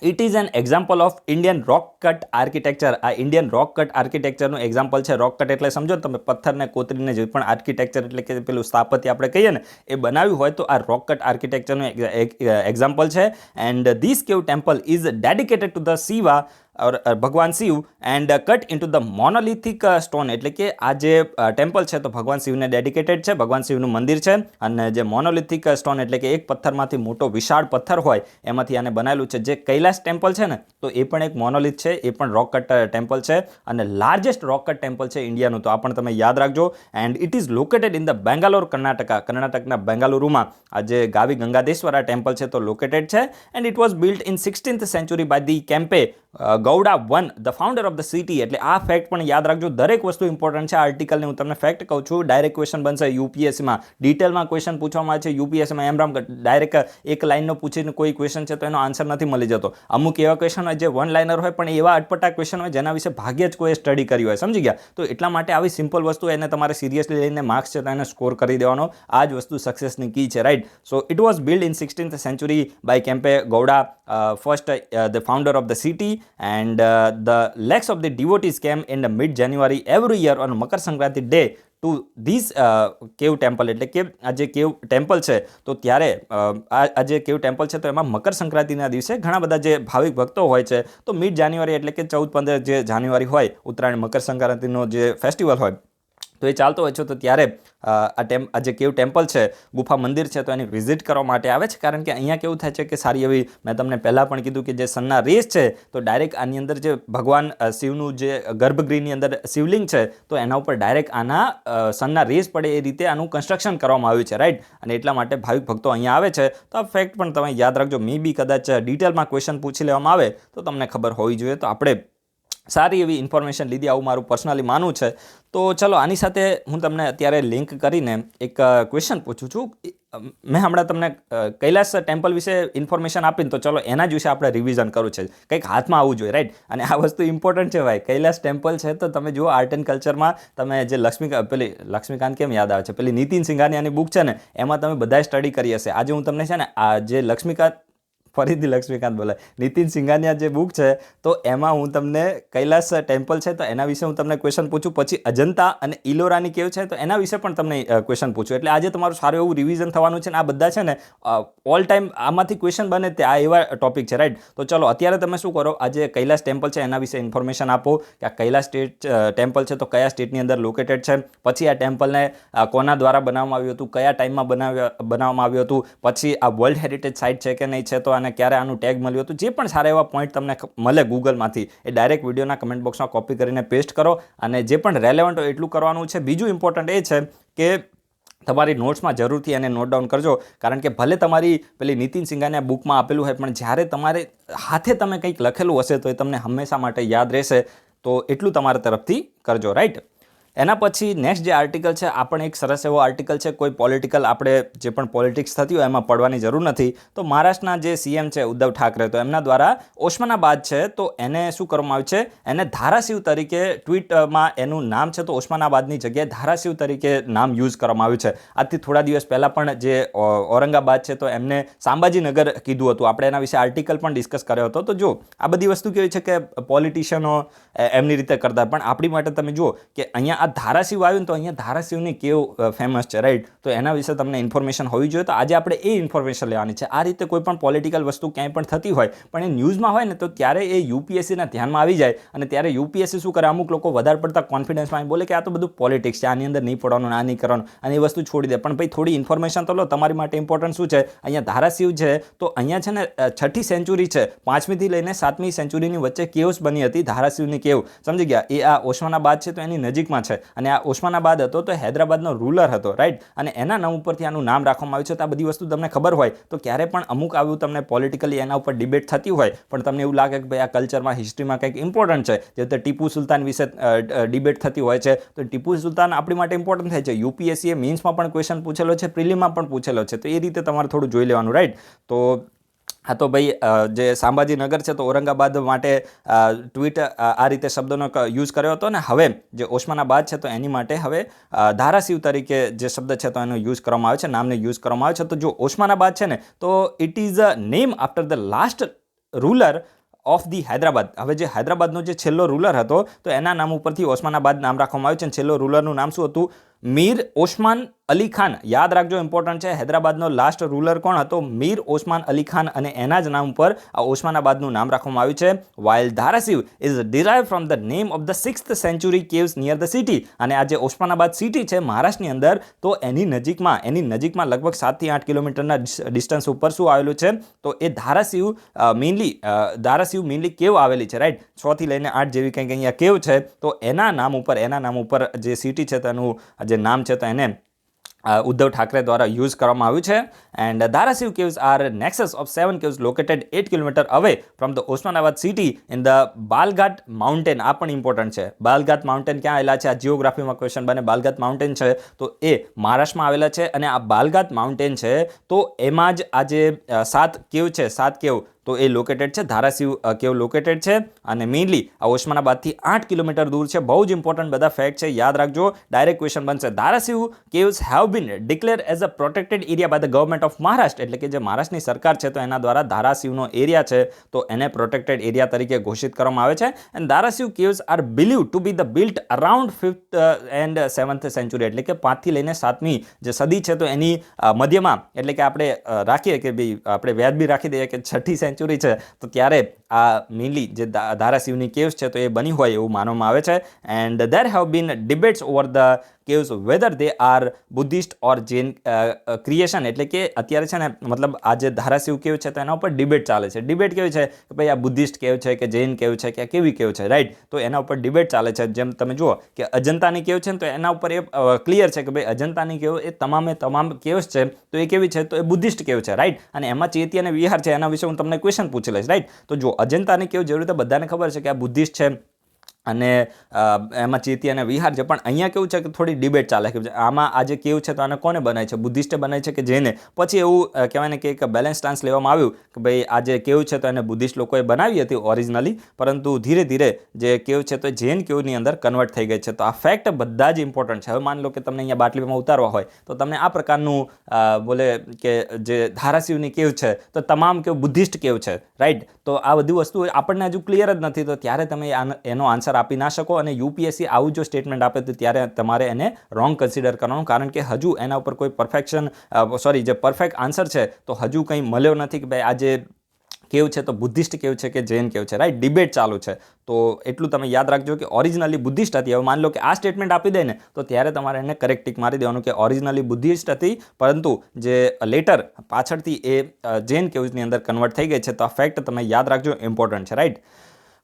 [SPEAKER 1] it is an example of Indian rock cut architecture. આ ઇન્ડિયન રોક કટ આર્કિટેક્ચરનું એક્ઝામ્પલ છે. રોક કટ એટલે સમજો તમે પથ્થરને કોતરીને જે પણ આર્કિટેક્ચર એટલે કે પેલું સ્થાપત્ય આપણે કહીએ ને એ બનાવ્યું હોય તો આ રોક કટ આર્કિટેક્ચરનું એક્ઝામ્પલ છે. And this cave temple is dedicated to the Shiva ભગવાન Shiv and cut into the monolithic stone. એટલે કે આ જે ટેમ્પલ છે તો ભગવાન શિવને ડેડિકેટેડ છે, ભગવાન શિવનું મંદિર છે. અને જે મોનોલિથિક સ્ટોન એટલે કે એક પથ્થરમાંથી મોટો વિશાળ પથ્થર હોય એમાંથી આને બનાવેલું છે. જે કૈલાસ ટેમ્પલ છે ને તો એ પણ એક મોનોલિથ છે, એ પણ રોક કટ ટેમ્પલ છે અને લાર્જેસ્ટ રોક કટ ટેમ્પલ છે ઇન્ડિયાનું. તો આ પણ તમે યાદ રાખજો. And it is located in the Bangalore, Karnataka. કર્ણાટકના બેંગાલુરુમાં આ જે ગાવી ગંગાધેશ્વરા ટેમ્પલ છે તો લોકેટેડ છે. And it was built in 16th century by the Kempe Gowda one the founder of the city. એટલે આ ફેક્ટ પણ યાદ રાખજો. દરેક વસ્તુ ઇમ્પોર્ટન્ટ છે. આર્ટિકલને હું તમને ફેક્ટ કહું છું. ડાયરેક્ટ ક્વેશ્ચન બનશે યુપીએસસીમાં. ડિટેલમાં ક્વેશ્ચન પૂછવામાં આવે છે યુપીએસસીમાં. એમ ડાયરેક્ટ એક લાઇનનો પૂછીને કોઈ ક્વેશ્ચન છે તો એનો આન્સર નથી મળી જતો. અમુક એવા ક્વેશ્ચન હોય જે વન લાઇનર હોય પણ એવા અટપટા ક્વેશ્ચન હોય જેના વિશે ભાગ્યે જ કોઈ સ્ટડી કર્યું હોય. સમજી ગયા? તો એટલા માટે આવી સિમ્પલ વસ્તુ એને તમારે સિરિયસલી લઈને માર્ક્સ છે તો એને સ્કોર કરી દેવાનો. આ જ વસ્તુ સક્સેસની કી છે, right? So it was build in 16th century by Kempe Gowda, first the founder of the city, and the lakhs of the devotees came in the mid-January every year on Makar Sankranti day two this cave temple. એટલે કે આ જે કેવ temple છે તો ત્યારે આ જે કેવ ટેમ્પલ છે તો એમાં મકર સંક્રાંતિના દિવસે ઘણા બધા જે ભાવિક ભક્તો હોય છે તો મિડ જાન્યુઆરી એટલે કે 14-15 જે જાન્યુઆરી હોય, ઉત્તરાયણ મકર સંક્રાંતિનો જે ફેસ્ટિવલ હોય તો એ ચાલતો હોય છે તો ત્યારે આ જે કેવ ટેમ્પલ છે, ગુફા મંદિર છે તો એની વિઝિટ કરવા માટે આવે છે. કારણ કે અહીંયા કેવું થાય છે કે સારી એવી, મેં તમને પહેલાં પણ કીધું કે જે સનના રેસ છે તો ડાયરેક્ટ આની અંદર જે ભગવાન શિવનું જે ગર્ભગૃહની અંદર શિવલિંગ છે તો એના ઉપર ડાયરેક્ટ આના સનના રેસ પડે એ રીતે આનું કન્સ્ટ્રક્શન કરવામાં આવ્યું છે, રાઈટ? અને એટલા માટે ભાવિક ભક્તો અહીંયા આવે છે. તો આ ફેક્ટ પણ તમે યાદ રાખજો. મે બી કદાચ ડિટેલમાં ક્વેશ્ચન પૂછી લેવામાં આવે તો તમને ખબર હોવી જોઈએ. તો આપણે સારી એવી ઇન્ફોર્મેશન લીધી, આવું મારું પર્સનલી માનવું છે. તો ચલો આની સાથે હું તમને અત્યારે લિંક કરીને એક ક્વેશ્ચન પૂછું છું. મેં હમણાં તમને કૈલાસ ટેમ્પલ વિશે ઇન્ફોર્મેશન આપીને તો ચલો એના જ વિશે આપણે રિવિઝન કરવું છે. કંઈક હાથમાં આવવું જોઈએ, રાઈટ? અને આ વસ્તુ ઇમ્પોર્ટન્ટ છે ભાઈ. કૈલાસ ટેમ્પલ છે તો તમે જુઓ આર્ટ એન્ડ કલ્ચરમાં તમે જે લક્ષ્મીકાંત કેમ યાદ આવે છે, પેલી નીતિન સિંઘાનિયાની બુક છે ને એમાં તમે બધાએ સ્ટડી કરી હશે. આજે હું તમને છે ને આ જે લક્ષ્મીકાંત બોલાય, નીતિન સિંઘાનિયા જે બુક છે તો એમાં હું તમને કૈલાસ ટેમ્પલ છે તો એના વિશે હું તમને ક્વેશ્ચન પૂછું. પછી અજંતા અને ઇલોરાની કેવ છે તો એના વિશે પણ તમને ક્વેશ્ચન પૂછું. એટલે આજે તમારું સારું એવું રિવિઝન થવાનું છે. ને આ બધા છે ને ઓલ ટાઈમ આમાંથી ક્વેશ્ચન બને તે આ એવા ટોપિક છે, રાઈટ? તો ચલો અત્યારે તમે શું કરો, આ જે કૈલાસ ટેમ્પલ છે એના વિશે ઇન્ફોર્મેશન આપો કે આ કૈલાસ ટેમ્પલ છે તો કયા સ્ટેટની અંદર લોકેટેડ છે. પછી આ ટેમ્પલને કોના દ્વારા બનાવવામાં આવ્યું હતું, કયા ટાઈમમાં બનાવવામાં આવ્યું હતું. પછી આ વર્લ્ડ હેરિટેજ સાઇટ છે કે નહીં છે તો ક્યારે આનું ટેગ મળ્યું હતું. જે પણ સારા એવા પોઈન્ટ તમને મળે ગૂગલમાંથી એ ડાયરેક્ટ વિડીયોના કમેન્ટ બોક્સમાં કોપી કરીને પેસ્ટ કરો. અને જે પણ રેલેવન્ટ હોય એટલું કરવાનું છે. બીજું ઇમ્પોર્ટન્ટ એ છે કે તમારી નોટ્સમાં જરૂરથી એને નોટ ડાઉન કરજો. કારણ કે ભલે તમારી પેલી નીતિન સિંઘાનિયા બુકમાં આપેલું હોય પણ જ્યારે તમારે હાથે તમે કંઈક લખેલું હશે તો એ તમને હંમેશા માટે યાદ રહેશે. તો એટલું તમારા તરફથી કરજો, રાઈટ? એના પછી નેક્સ્ટ જે આર્ટિકલ છે આ પણ એક સરસ એવો આર્ટિકલ છે. કોઈ પોલિટિકલ આપણે જે પણ પોલિટિક્સ થતી હોય એમાં પડવાની જરૂર નથી. તો મહારાષ્ટ્રના જે સીએમ છે ઉદ્ધવ ઠાકરે તો એમના દ્વારા ઓસ્માનાબાદ છે તો એને શું કરવામાં આવ્યું છે, એને ધારાશિવ તરીકે ટ્વીટમાં એનું નામ છે તો ઓસ્માનાબાદની જગ્યાએ ધારાશિવ તરીકે નામ યુઝ કરવામાં આવ્યું છે. આજથી થોડા દિવસ પહેલાં પણ જે ઔરંગાબાદ છે તો એમને સાંબાજીનગર કીધું હતું. આપણે એના વિશે આર્ટિકલ પણ ડિસ્કસ કર્યો હતો. તો જો આ બધી વસ્તુ કેવી છે કે પોલિટિશિયનો એમની રીતે કરતા પણ આપણી માટે તમે જુઓ કે અહીંયા આ ધારાશિવ આવ્યું ને તો અહીંયા ધારાશિવની કેવ ફેમસ છે, રાઈટ? તો એના વિશે તમને ઇન્ફોર્મેશન હોવી જોઈએ. તો આજે આપણે એ ઇન્ફોર્મેશન લેવાની છે. આ રીતે કોઈ પણ પોલિટિકલ વસ્તુ ક્યાંય પણ થતી હોય પણ એ ન્યૂઝમાં હોય ને તો ત્યારે એ યુપીએસસીના ધ્યાનમાં આવી જાય. અને ત્યારે યુપીએસસી શું કરે, અમુક લોકો વધારે પડતા કોન્ફિડન્સમાં બોલે કે આ તો બધું પોલિટિક્સ છે, આની અંદર નહીં પડવાનું, આ નહીં કરવાનું, અને એ વસ્તુ છોડી દે. પણ ભાઈ થોડી ઇન્ફોર્મેશન તો લો. તમારી માટે ઇમ્પોર્ટન્ટ શું છે, અહીંયા ધારાશિવ છે તો અહીંયા છે ને 6ઠી સેન્ચુરી છે, 5મીથી લઈને 7મી સેન્ચુરીની વચ્ચે કેવ્સ બની હતી, ધારાશિવની કેવ. સમજી ગયા? એ આ ઓસ્માનાબાદ છે તો એની નજીકમાં છે. અને આ ઓસ્માનાબાદ હતો તો હૈદરાબાદનો રૂલર હતો, રાઈટ? અને એના નામ ઉપરથી આનું નામ રાખવામાં આવ્યું છે. તો આ બધી વસ્તુ તમને ખબર હોય તો ક્યારે પણ અમુક આવ્યું તમને પોલિટિકલી એના ઉપર ડિબેટ થતી હોય પણ તમને એવું લાગે કે ભાઈ આ કલ્ચરમાં, હિસ્ટ્રીમાં કંઈક ઇમ્પોર્ટન્ટ છે, જે રીતે ટીપુ સુલતાન વિશે ડિબેટ થતી હોય છે તો ટીપુ સુલતાન આપણી માટે ઇમ્પોર્ટન્ટ થાય છે. યુપીએસસીએ મેન્સમાં પણ ક્વેશ્ચન પૂછેલો છે, પ્રિલિમમાં પણ પૂછેલો છે. તો એ રીતે તમારે થોડું જોઈ લેવાનું, રાઈટ? તો હા, તો ભાઈ જે સાંબાજીનગર છે તો ઔરંગાબાદ માટે ટ્વીટ આ રીતે શબ્દનો યુઝ કર્યો હતો. ને હવે જે ઓસ્માનાબાદ છે તો એની માટે હવે ધારાશિવ તરીકે જે શબ્દ છે તો એનો યુઝ કરવામાં આવે છે, નામને યુઝ કરવામાં આવે છે. તો જો ઓસ્માનાબાદ છે ને તો it is a name after the last ruler of the Hyderabad. હવે જે હૈદરાબાદનો જે છેલ્લો રૂલર હતો તો એના નામ ઉપરથી ઓસ્માનાબાદ નામ રાખવામાં આવ્યું છે. છેલ્લો રૂલરનું નામ શું હતું? મીર ઓસ્માન અલી ખાન. યાદ રાખજો, ઇમ્પોર્ટન્ટ છે. હૈદરાબાદનો લાસ્ટ રૂલર કોણ હતો? મીર ઓસ્માન અલી ખાન. અને એના જ નામ ઉપર આ ઓસ્માનાબાદનું નામ રાખવામાં આવ્યું છે. While Dharashiv is derive from the name of the 6th century caves near the city. અને આ જે ઓસ્માનાબાદ સિટી છે મહારાષ્ટ્રની અંદર તો એની નજીકમાં લગભગ 7 થી 8 કિલોમીટરના ડિસ્ટન્સ ઉપર શું આવેલું છે તો એ ધારાશિવ મેઇનલી કેવ આવેલી છે, રાઈટ? 6 થી લઈને 8 જેવી કંઈક અહીંયા કેવ છે. તો એના નામ ઉપર જે સિટી છે તેનું જે નામ છે તો એને ઉદ્ધવ ઠાકરે દ્વારા યુઝ કરવામાં આવ્યું છે. And Dharashiv caves are nexus of 7 caves located 8 kilometre away from the Osmanabad city in the Balaghat mountain. આ પણ ઇમ્પોર્ટન્ટ છે. બાલઘાટ માઉન્ટેન ક્યાં આવેલા છે? આ જીઓગ્રાફીમાં ક્વેશ્ચન બને. બાલઘાટ માઉન્ટેન છે તો એ મહારાષ્ટ્રમાં આવેલા છે, અને આ બાલઘાટ માઉન્ટેન છે તો એમાં જ આ જે 7 કેવ છે, 7 કેવ તો એ લોકેટેડ છે. ધારાસિવ કેવ લોકેટેડ છે, અને મેઇનલી આ ઓસ્માનાબાદથી 8 કિલોમીટર દૂર છે. બહુ જ ઇમ્પોર્ટન્ટ બધા ફેક્ટ છે, યાદ રાખજો. ડાયરેક્ટ ક્વેશ્ચન બનશે. Dharashiv caves have been declare as a protected area by the government of Maharashtra. એટલે કે જે મહારાષ્ટ્રની સરકાર છે તો એના દ્વારા ધારાસિવનો એરિયા છે તો એને પ્રોટેક્ટેડ એરિયા તરીકે ઘોષિત કરવામાં આવે છે. And Dharashiv caves are believe to be the built around 5th and 7th century. એટલે કે 5થી લઈને 7મી જે સદી છે તો એની મધ્યમાં, એટલે કે આપણે રાખીએ કે ભાઈ આપણે વ્યાજબી રાખી દઈએ કે 6ઠી સેન્ચુરી છે તો ત્યારે આ મેઇનલી જે ધારાસિવની કેવ્સ છે તો એ બની હોય એવું માનવામાં આવે છે. And there have been debates over the caves weather they are Buddhist or Jain creation. એટલે કે અત્યારે છે ને મતલબ આ જે ધારાસિવ કેવ છે તો એના ઉપર ડિબેટ ચાલે છે. ડિબેટ કેવી છે કે ભાઈ આ બુદ્ધિસ્ટ કેવ છે કે જૈન કેવ છે કે કેવી કેવ છે, રાઈટ? તો એના ઉપર ડિબેટ ચાલે છે. જેમ તમે જુઓ કે અજંતાની કેવ છે ને તો એના ઉપર એ ક્લિયર છે કે ભાઈ અજંતાની કેવ એ તમામ કેવ્સ છે તો એ કેવી છે તો એ બુદ્ધિસ્ટ કેવ છે, રાઈટ? અને એમાં ચેતી અને વિહાર છે એના વિશે હું તમને ક્વેશ્ચન પૂછી લઈશ, રાઈટ? તો જો અજંતાની કેવ જેવી રીતે બધાને ખબર છે કે આ બુદ્ધિસ્ટ છે અને એમાં ચેતી અને વિહાર છે, પણ અહીંયા કેવું છે કે થોડી ડિબેટ ચાલે કે આમાં આ જે કેવ છે તો આને કોને બનાવી છે? બુદ્ધિસ્ટે બનાવી છે કે જૈને? પછી એવું કહેવાય ને કે એક બેલેન્સ સ્ટાન્સ લેવામાં આવ્યું કે ભાઈ આ જે કેવ છે તો એને બુદ્ધિસ્ટ લોકોએ બનાવી હતી ઓરિજિનલી, પરંતુ ધીરે ધીરે જે કેવ છે તો જૈન કેવની અંદર કન્વર્ટ થઈ ગઈ છે. તો આ ફેક્ટ બધા જ ઇમ્પોર્ટન્ટ છે. હવે માની લો કે તમને અહીંયા બાટલીમાં ઉતારવા હોય તો તમને આ પ્રકારનું બોલે કે જે ધારાસિવની કેવ છે તો તમામ કેવ બુદ્ધિસ્ટ કેવ છે, રાઈટ? તો આ બધી વસ્તુ આપણને હજુ ક્લિયર જ નથી, તો ત્યારે તમે એનો આન્સર આપી ના શકો. અને યુપીએસસી આવું જો સ્ટેટમેન્ટ આપે તો ત્યારે તમારે એને રોંગ કન્સિડર કરવાનું, કારણ કે હજુ એના ઉપર કોઈ જે પરફેક્ટ આન્સર છે તો હજુ કંઈ મળ્યો નથી કે ભાઈ આ જે કેવ છે તો બુદ્ધિસ્ટ કેવ છે કે જૈન કેવ છે, રાઈટ? ડિબેટ ચાલુ છે. તો એટલું તમે યાદ રાખજો કે ઓરિજિનલી બુદ્ધિસ્ટ હતી. હવે માની લો કે આ સ્ટેટમેન્ટ આપી દે ને તો ત્યારે તમારે એને કરેક્ટ ટીક મારી દેવાનું કે ઓરિજિનલી બુદ્ધિસ્ટ હતી, પરંતુ જે લેટર પાછળથી એ જૈન કેવ્સની અંદર કન્વર્ટ થઈ ગઈ છે. તો આ ફેક્ટ તમે યાદ રાખજો, ઇમ્પોર્ટન્ટ છે, રાઈટ?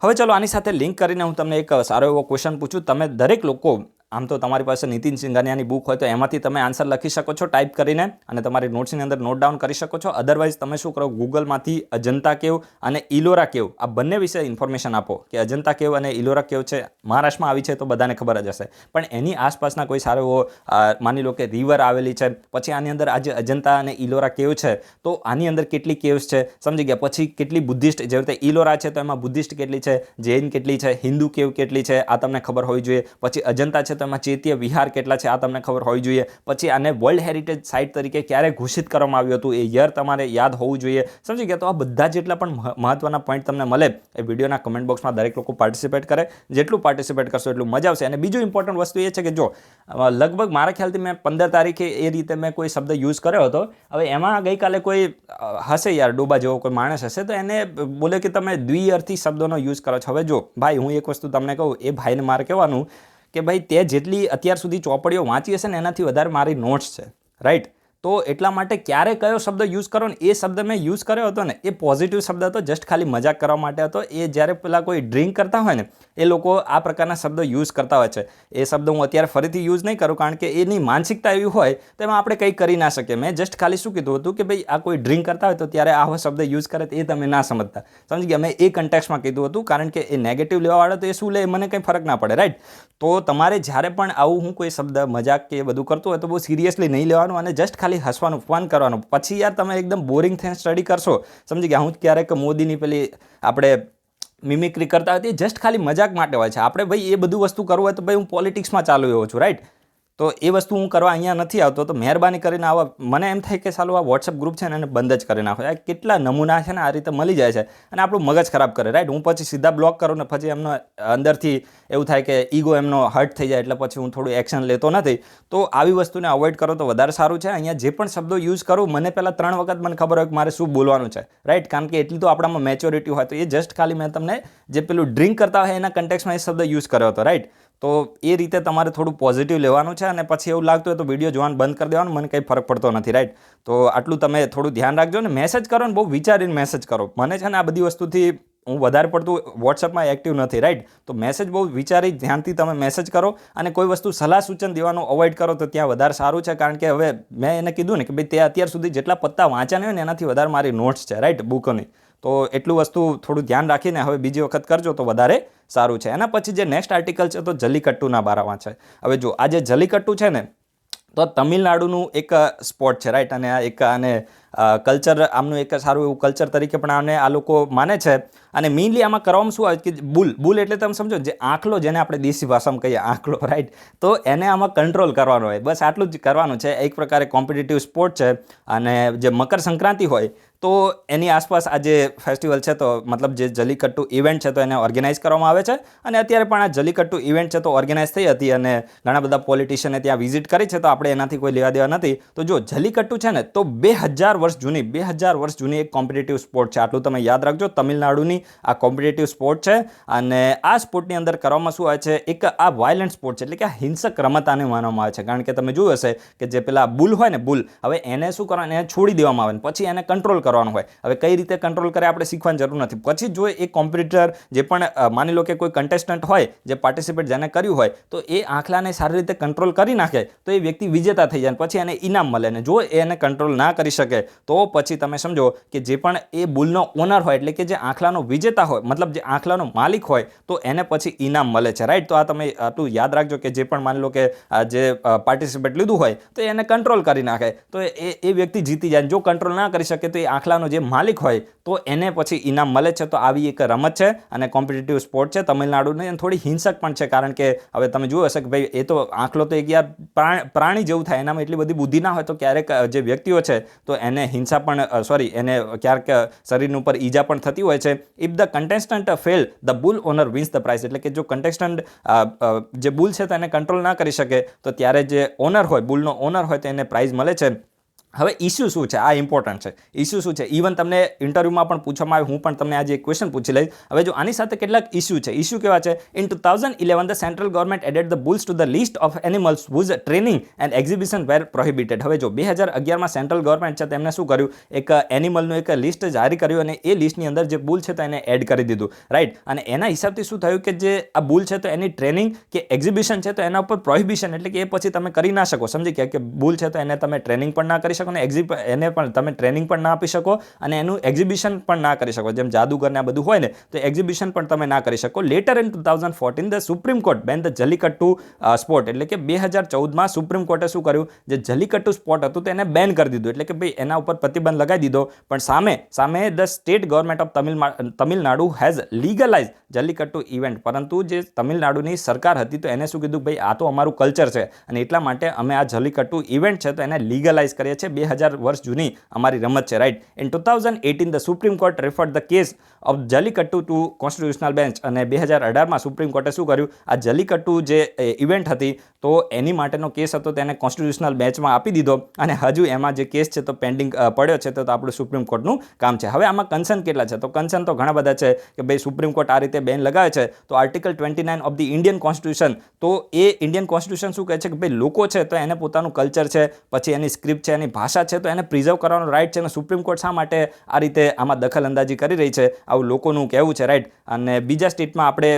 [SPEAKER 1] હવે ચલો આની સાથે લિંક કરીને હું તમને એક સારો એવો ક્વેશ્ચન પૂછું. તમે દરેક લોકો આમ તો તમારી પાસે નીતિન સિંઘાનિયાની બુક હોય તો એમાંથી તમે આન્સર લખી શકો છો ટાઈપ કરીને, અને તમારી નોટ્સની અંદર નોટ ડાઉન કરી શકો છો. અદરવાઇઝ તમે શું કરો, ગૂગલમાંથી અજંતા કેવ અને ઇલોરા કેવ આ બંને વિશે ઇન્ફોર્મેશન આપો કે અજંતા કેવ અને ઇલોરા કેવ છે મહારાષ્ટ્રમાં આવી છે તો બધાને ખબર જ હશે, પણ એની આસપાસના કોઈ સારો એવો માની લો કે રિવર આવેલી છે, પછી આની અંદર આજે અજંતા અને ઇલોરા કેવ છે તો આની અંદર કેટલી કેવ્સ છે સમજી ગયા. પછી કેટલી બુદ્ધિસ્ટ, જેવી રીતે ઇલોરા છે તો એમાં બુદ્ધિસ્ટ કેટલી છે, જૈન કેટલી છે, હિન્દુ કેવ કેટલી છે આ તમને ખબર હોવી જોઈએ. પછી અજંતા છે એમાં ચૈત્ય વિહાર કેટલા છે આ તમને ખબર હોવી જોઈએ. પછી આને વર્લ્ડ હેરિટેજ સાઇટ તરીકે ક્યારે ઘોષિત કરવામાં આવ્યું હતું એ યર તમારે યાદ હોવું જોઈએ, સમજી ગયા. તો આ બધા જેટલા પણ મહત્વના પોઈન્ટ તમને મળે એ વિડીયોના કમેન્ટ બોક્સમાં દરેક લોકો પાર્ટિસિપેટ કરે. જેટલું પાર્ટિસિપેટ કરશો એટલું મજા આવશે. અને બીજું ઇમ્પોર્ટન્ટ વસ્તુ એ છે કે જો લગભગ મારા ખ્યાલથી મેં 15 તારીખે એ રીતે મેં કોઈ શબ્દ યુઝ કર્યો હતો. હવે એમાં ગઈકાલે કોઈ હશે યાર ડોબા જેવો કોઈ માણસ હશે તો એને બોલે કે તમે દ્વિઅર્થી શબ્દોનો યુઝ કરો છો. હવે જો ભાઈ હું એક વસ્તુ તમને કહું, એ ભાઈને મારે કહેવાનું કે ભાઈ તે જેટલી અત્યાર સુધી ચોપડીઓ વાંચી હશે ને એનાથી વધારે મારી નોટ્સ છે, રાઈટ? તો એટલા માટે ક્યારે કયો શબ્દ યુઝ કરો ને એ શબ્દ મેં યુઝ કર્યો હતો ને એ પોઝિટિવ શબ્દ હતો, જસ્ટ ખાલી મજાક કરવા માટે હતો. એ જ્યારે પેલા કોઈ ડ્રિંક કરતા હોય ને એ લોકો આ પ્રકારના શબ્દો યુઝ કરતા હોય છે. એ શબ્દ હું અત્યારે ફરીથી યુઝ નહીં કરું કારણ કે એની માનસિકતા એવી હોય તો એમાં આપણે કંઈ કરી ના શકીએ. મેં જસ્ટ ખાલી શું કીધું હતું કે ભાઈ આ કોઈ ડ્રિંક કરતા હોય તો ત્યારે આવો શબ્દ યુઝ કરે તો એ તમે ના સમજતા, સમજી ગયા? મેં એ કન્ટેક્સમાં કીધું હતું કારણ કે એ નેગેટિવ લેવાવાળો તો એ શું લે મને કંઈ ફરક ના પડે, રાઈટ? તો તમારે જ્યારે પણ આવું હું કોઈ શબ્દ મજાક કે એ બધું કરતું હોય તો બહુ સિરિયસલી નહીં લેવાનું અને જસ્ટ ખાલી હસવાનું, ફન કરવાનું. પછી યાર તમે એકદમ બોરિંગ થઈને સ્ટડી કરશો, સમજી ગયા? હું ક્યારેક મોદીની પેલી આપણે મિમિક્રી કરતા હોય જસ્ટ ખાલી મજાક માટે હોય છે. આપણે ભાઈ એ બધું વસ્તુ કરવું હોય તો ભાઈ હું પોલિટિક્સમાં ચાલુ એવો છું, રાઈટ? તો એ વસ્તુ હું કરવા અહીંયા નથી આવતો. તો મહેરબાની કરીને આવા મને એમ થાય કે સાલું આ વોટ્સઅપ ગ્રુપ છે ને એને બંધ જ કરી નાખો. કેટલા નમૂના છે ને આ રીતે મળી જાય છે અને આપણું મગજ ખરાબ કરે, રાઈટ? હું પછી સીધા બ્લોક કરું ને પછી એમનો અંદરથી એવું થાય કે ઈગો એમનો હર્ટ થઈ જાય એટલે પછી હું થોડું એક્શન લેતો નથી. તો આવી વસ્તુને અવોઇડ કરો તો વધારે સારું છે. અહીંયા જે પણ શબ્દો યુઝ કરું મને પહેલાં 3 વખત મને ખબર હોય કે મારે શું બોલવાનું છે, રાઈટ? કારણ કે એટલી તો આપણામાં મેચ્યોરિટી હોય. તો એ જસ્ટ ખાલી મેં તમને જે પેલું ડ્રિંક કરતા હોય એના કન્ટેક્સમાં એ શબ્દ યુઝ કર્યો હતો, રાઈટ? તો એ રીતે તમારે થોડું પોઝિટિવ લેવાનું છે અને પછી એવું લાગતું હોય તો વિડીયો જોવાનું બંધ કરી દેવાનું, મને કંઈ ફરક પડતો નથી, રાઈટ? તો આટલું તમે થોડું ધ્યાન રાખજો ને મેસેજ કરો ને બહુ વિચારીને મેસેજ કરો. મને છે ને આ બધી વસ્તુથી હું વધારે પડતું વોટ્સઅપમાં એક્ટિવ નથી, રાઈટ. તો મેસેજ બહુ વિચારી ધ્યાનથી તમે મેસેજ કરો, અને કોઈ વસ્તુ સલાહ સૂચન દેવાનું અવોઇડ કરો તો ત્યાં વધારે સારું છે. કારણ કે હવે મેં એને કીધું ને કે ભાઈ તે અત્યાર સુધી જેટલા પત્તા વાંચ્યા હોય ને એનાથી વધારે મારી નોટ્સ છે, રાઈટ, બુકોની. તો એટલું વસ્તુ થોડું ધ્યાન રાખીને હવે બીજી વખત કરજો તો વધારે સારું છે. એના પછી જે નેક્સ્ટ આર્ટિકલ છે તો જલ્લીકટ્ટુના બારામાં છે. હવે જો આ જે જલ્લીકટ્ટુ છે ને તો તમિલનાડુનું એક સ્પોર્ટ છે, રાઈટ. અને આ એક આને કલ્ચર, આમનું એક સારું એવું કલ્ચર તરીકે પણ આને આ લોકો માને છે. અને મેઇનલી આમાં કરવામાં શું આવે કે બુલ એટલે તમે સમજો જે આંખલો, જેને આપણે દેશી ભાષામાં કહીએ આંખલો, રાઈટ. તો એને આમાં કંટ્રોલ કરવાનો હોય, બસ આટલું જ કરવાનું છે. એક પ્રકારે કોમ્પિટિટિવ સ્પોર્ટ છે. અને જે મકર સંક્રાંતિ હોય તો એની આસપાસ આ જે ફેસ્ટિવલ છે, તો મતલબ જે જલ્લીકટ્ટુ ઇવેન્ટ છે તો એને ઓર્ગેનાઇઝ કરવામાં આવે છે. અને અત્યારે પણ આ જલ્લીકટ્ટુ ઇવેન્ટ છે તો ઓર્ગેનાઇઝ થઈ હતી, અને ઘણા બધા પોલિટિશિયને ત્યાં વિઝિટ કરી છે. તો આપણે એનાથી કોઈ લેવા દેવા નથી. તો જો જલ્લીકટ્ટુ છે ને તો 2000 વર્ષ જૂની એક કોમ્પિટિટિવ સ્પોર્ટ છે. આટલું તમે યાદ રાખજો. તમિલનાડુની આ કોમ્પિટિટિવ સ્પોર્ટ છે. અને આ સ્પોર્ટની અંદર કરવામાં શું આવે છે, એક આ વાયલન્ટ સ્પોર્ટ છે, એટલે કે આ હિંસક રમત આને માનવામાં આવે છે. કારણ કે તમે જોયું હશે કે જે પેલા બુલ હોય ને, બુલ, હવે એને શું કરવાનું, એને છોડી દેવામાં આવે, પછી એને કંટ્રોલ કરવાનું હોય. હવે કઈ રીતે કંટ્રોલ કરે આપણે શીખવાની જરૂર નથી. પછી જો એ કોમ્પિટિટર જે પણ માની લો કે કોઈ કન્ટેસ્ટન્ટ હોય જે પાર્ટિસિપેટ જેને કર્યું હોય, તો એ આંખલાને સારી રીતે કંટ્રોલ કરી નાખે તો એ વ્યક્તિ વિજેતા થઈ જાય, પછી એને ઇનામ મળે. ને જો એને કંટ્રોલ ના કરી શકે તો પછી તમે સમજો કે જે પણ એ બુલનો ઓનર હોય, એટલે કે જે આંખલાનો વિજેતા હોય, મતલબ જે આંખલાનો માલિક હોય, તો એને પછી ઇનામ મળે છે, રાઈટ. તો આ તમે આટલું યાદ રાખજો કે જે પણ માની લો કે જે પાર્ટિસિપેટ લીધું હોય તો એને કંટ્રોલ કરી નાખે તો એ વ્યક્તિ જીતી જાય. જો કંટ્રોલ ના કરી શકે તો એ આંખલાનો જે માલિક હોય તો એને પછી ઇનામ મળે છે. તો આવી એક રમત છે અને કોમ્પિટિટિવ સ્પોર્ટ છે તમિલનાડુની, અને થોડી હિંસક પણ છે. કારણ કે હવે તમે જોયું હશે કે ભાઈ એ તો આંખલો તો એક યાર પ્રાણી જેવું થાય, એનામાં એટલી બધી બુદ્ધિ ના હોય, તો ક્યારેક જે વ્યક્તિઓ છે તો એને હિંસા પણ એને ક્યારેક શરીર ઉપર ઈજા પણ થતી હોય છે. If the contestant fail the bull owner wins the prize, એટલે કે જો કન્ટેસ્ટન્ટ જે બુલ છે તો એને કંટ્રોલ ના કરી શકે તો ત્યારે જે ઓનર હોય, બુલનો ઓનર હોય, તો એને પ્રાઇઝ મળે છે. હવે ઇસ્યુ શું છે, આ ઇમ્પોર્ટન્ટ છે. ઇસ્યુ શું છે, ઇવન તમને ઇન્ટરવ્યુમાં પણ પૂછવામાં આવે, હું પણ તમને આજે એક ક્વેશ્ચન પૂછી લઈશ. હવે જો આની સાથે કેટલાક ઇસ્યુ છે. ઇસ્યુ કેવા છે? In 2011 the central government added the bulls to the list of animals whose training and exhibition were prohibited. હવે જો 2011માં સેન્ટ્રલ ગવર્મેન્ટ છે તેમને શું કર્યું, એક એનિમલનું એક લિસ્ટ જારી કર્યું, અને એ લિસ્ટની અંદર જે બુલ છે તો એને એડ કરી દીધું, રાઈટ. અને એના હિસાબથી શું થયું કે જે આ બુલ છે તો એની ટ્રેનિંગ કે એક્ઝિબિશન છે તો એના ઉપર પ્રોહિબિશન, એટલે કે એ પછી તમે કરી ના શકો. સમજી ગયા કે બુલ છે તો એને તમે ટ્રેનિંગ પણ ના કરી શકો, અને એને પણ તમે ટ્રેનિંગ પણ ના આપી શકો, અને એનું એક્ઝિબિશન પણ ના કરી શકો. જેમ જાદુગરને આ બધું હોય ને, તો એક્ઝિબિશન પણ તમે ના કરી શકો. Letter in 2014 the supreme court બેન ધ જલ્લીકટ્ટુ સ્પોર્ટ, એટલે કે 2014માં સુપ્રીમ કોર્ટે શું કર્યું, જે જલ્લીકટ્ટુ સ્પોર્ટ હતું તેને બેન કરી દીધું, એટલે કે ભાઈ એના ઉપર પ્રતિબંધ લગાવી દીધો. પણ સામે the state government of Tamil Nadu has legalise જલ્લીકટ્ટુ event. પરંતુ જે તમિલનાડુની સરકાર હતી તો એને શું કીધું, ભાઈ આ તો અમારું કલ્ચર છે અને એટલા માટે અમે આ જલ્લીકટ્ટુ ઇવેન્ટ છે તો એને લીગલાઇઝ કરીએ છીએ. 2000 વર્ષ જૂની અમારી રમત છે, right. In 2018 the supreme court referred the case of jallikattu to constitutional bench. અને 2018માં સુપ્રીમ કોર્ટે શું કર્યું, આ જલ્લીકટ્ટુ જે ઇવેન્ટ હતી તો એની માટેનો કેસ હતો તેને કોન્સ્ટિટ્યુશનલ બેન્ચમાં આપી દીધો, અને હજુ એમાં જે કેસ છે તો પેન્ડિંગ પડ્યો છે. તો આપણું સુપ્રીમ કોર્ટનું કામ છે. હવે આમાં કન્સર્ન કેટલા છે, તો કન્સર્ન તો ઘણા બધા છે કે ભાઈ સુપ્રીમ કોર્ટ આ રીતે બેન લગાવે છે તો article 29 of the Indian constitution, તો એ ઇન્ડિયન કોન્સ્ટિટ્યુશન શું કહે છે કે ભાઈ લોકો છે તો એને પોતાનું કલ્ચર છે, પછી એની સ્ક્રિપ્ટ છે, એની ભાષા છે, તો એને પ્રિઝર્વ કરવાનો રાઇટ છે. અને સુપ્રીમ કોર્ટ શા માટે આ રીતે આમાં દખલ અંદાજી કરી રહી છે, આવું લોકોનું કહેવું છે, રાઈટ. અને બીજા સ્ટેટમાં આપણે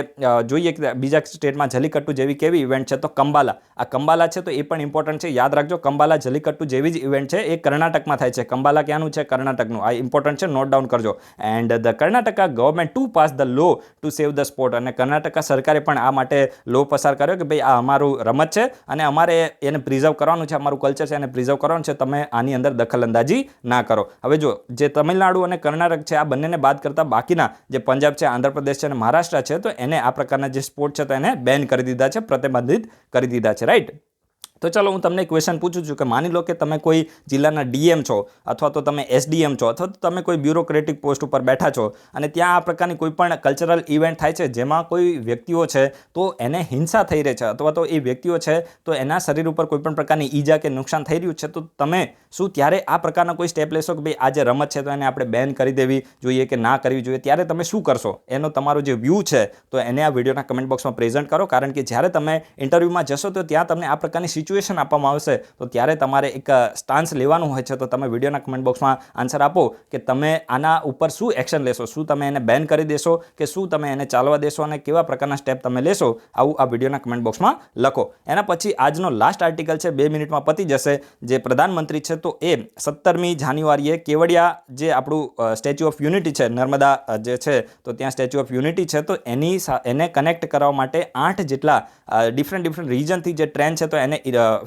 [SPEAKER 1] જોઈએ કે બીજા સ્ટેટમાં જલ્લીકટ્ટુ જેવી કેવી ઇવેન્ટ છે, તો કંબાલા. આ કંબાલા છે તો એ પણ ઇમ્પોર્ટન્ટ છે, યાદ રાખજો. કંબાલા જલ્લીકટ્ટુ જેવી જ ઇવેન્ટ છે, એ કર્ણાટકમાં થાય છે. કંબાલા ક્યાંનું છે? કર્ણાટકનું. આ ઇમ્પોર્ટન્ટ છે, નોટ ડાઉન કરજો. And the Karnataka government to pass the law to save the sport. અને કર્ણાટકા સરકારે પણ આ માટે લો પસાર કર્યો કે ભાઈ આ અમારું રમત છે અને અમારે એને પ્રિઝર્વ કરવાનું છે, અમારું કલ્ચર છે એને પ્રિઝર્વ કરવાનું છે, તમે આની અંદર દખલ અંદાજી ના કરો. હવે જો જે તમિલનાડુ અને કર્ણાટક છે આ બંનેને બાદ કરતા બાકીના જે પંજાબ છે, આંધ્રપ્રદેશ છે અને મહારાષ્ટ્ર છે, તો એને આ પ્રકારના જે સ્પોર્ટ છે તો એને બેન કરી દીધા છે, પ્રતિબંધિત કરી દીધા છે, રાઈટ. તો ચાલો હું તમને ક્વેશ્ચન પૂછું છું કે માની લો કે તમે કોઈ જિલ્લાના ડીએમ છો, અથવા તો તમે એસડીએમ છો, અથવા તો તમે કોઈ બ્યુરોક્રેટિક પોસ્ટ ઉપર બેઠા છો, અને ત્યાં આ પ્રકારની કોઈ પણ કલ્ચરલ ઇવેન્ટ થાય છે જેમાં કોઈ વ્યક્તિઓ છે તો એને હિંસા થઈ રહી છે, અથવા તો એ વ્યક્તિઓ છે તો એના શરીર ઉપર કોઈ પણ પ્રકારની ઈજા કે નુકસાન થઈ રહ્યું છે, તો તમે શું ત્યારે આ પ્રકારના કોઈ સ્ટેપ લેશો કે ભાઈ આ જે રમત છે તો એને આપણે બેન કરી દેવી જોઈએ કે ના કરવી જોઈએ? ત્યારે તમે શું કરશો એનો તમારો જે વ્યૂ છે તો એને આ વિડીયોના કમેન્ટ બોક્સમાં પ્રેઝન્ટ કરો. કારણ કે જ્યારે તમે ઇન્ટરવ્યૂમાં જશો તો ત્યાં તમને આ પ્રકારની સિચ્યુએશન સિચ્યુએશન આપવામાં આવશે તો ત્યારે તમારે એક સ્ટાન્સ લેવાનું હોય છે. તો તમે વિડીયોના કમેન્ટ બોક્સમાં આન્સર આપો કે તમે આના ઉપર શું એક્શન લેશો, શું તમે એને બેન કરી દેશો કે શું તમે એને ચાલવા દેશો અને કેવા પ્રકારના સ્ટેપ તમે લેશો, આવું આ વિડીયોના કમેન્ટ બોક્સમાં લખો. એના પછી આજનો લાસ્ટ આર્ટિકલ છે, 2 મિનિટમાં પતી જશે. જે પ્રધાનમંત્રી છે તો એ 17મી જાન્યુઆરીએ કેવડિયા જે આપણું સ્ટેચ્યુ ઓફ યુનિટી છે, નર્મદા જે છે તો ત્યાં સ્ટેચ્યુ ઓફ યુનિટી છે તો એને કનેક્ટ કરવા માટે 8 જેટલા ડિફરન્ટ રીજનથી જે ટ્રેન છે તો એને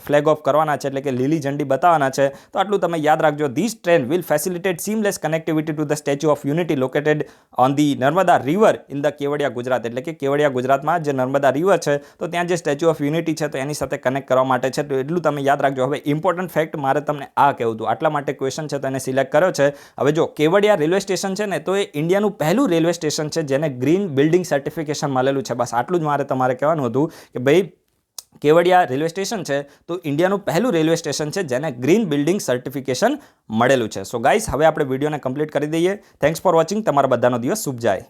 [SPEAKER 1] ફ્લેગ ઓફ કરવાના છે, એટલે કે લીલી ઝંડી બતાવવાના છે. તો આટલું તમે યાદ રાખજો. This train will facilitate seamless connectivity to the statue of unity located on the Narmada river in the Kevadia Gujarat. એટલે કે કેવડિયા ગુજરાતમાં જે નર્મદા રિવર છે તો ત્યાં જે સ્ટેચ્યુ ઓફ યુનિટી છે તો એની સાથે કનેક્ટ કરવા માટે છે. તો એટલું તમે યાદ રાખજો. હવે ઇમ્પોર્ટન્ટ ફેક્ટ મારે તમને આ કહેવું હતું, આટલા માટે ક્વેશ્ચન છે તો એને સિલેક્ટ કર્યો છે. હવે જો કેવડિયા રેલવે સ્ટેશન છે ને તો એ ઇન્ડિયાનું પહેલું રેલવે સ્ટેશન છે જેને ગ્રીન બિલ્ડિંગ સર્ટિફિકેશન મળેલું છે. બસ આટલું જ મારે તમારે કહેવાનું હતું કે ભાઈ કેવડિયા રેલવે સ્ટેશન છે તો ઇન્ડિયાનું પહેલું રેલવે સ્ટેશન છે જેને ગ્રીન બિલ્ડિંગ સર્ટિફિકેશન મળેલું છે. સો ગાઈસ, હવે આપણે વિડીયોને કમ્પ્લીટ કરી દઈએ. Thanks for watching. તમારા બધાનો દિવસ શુભ જાય.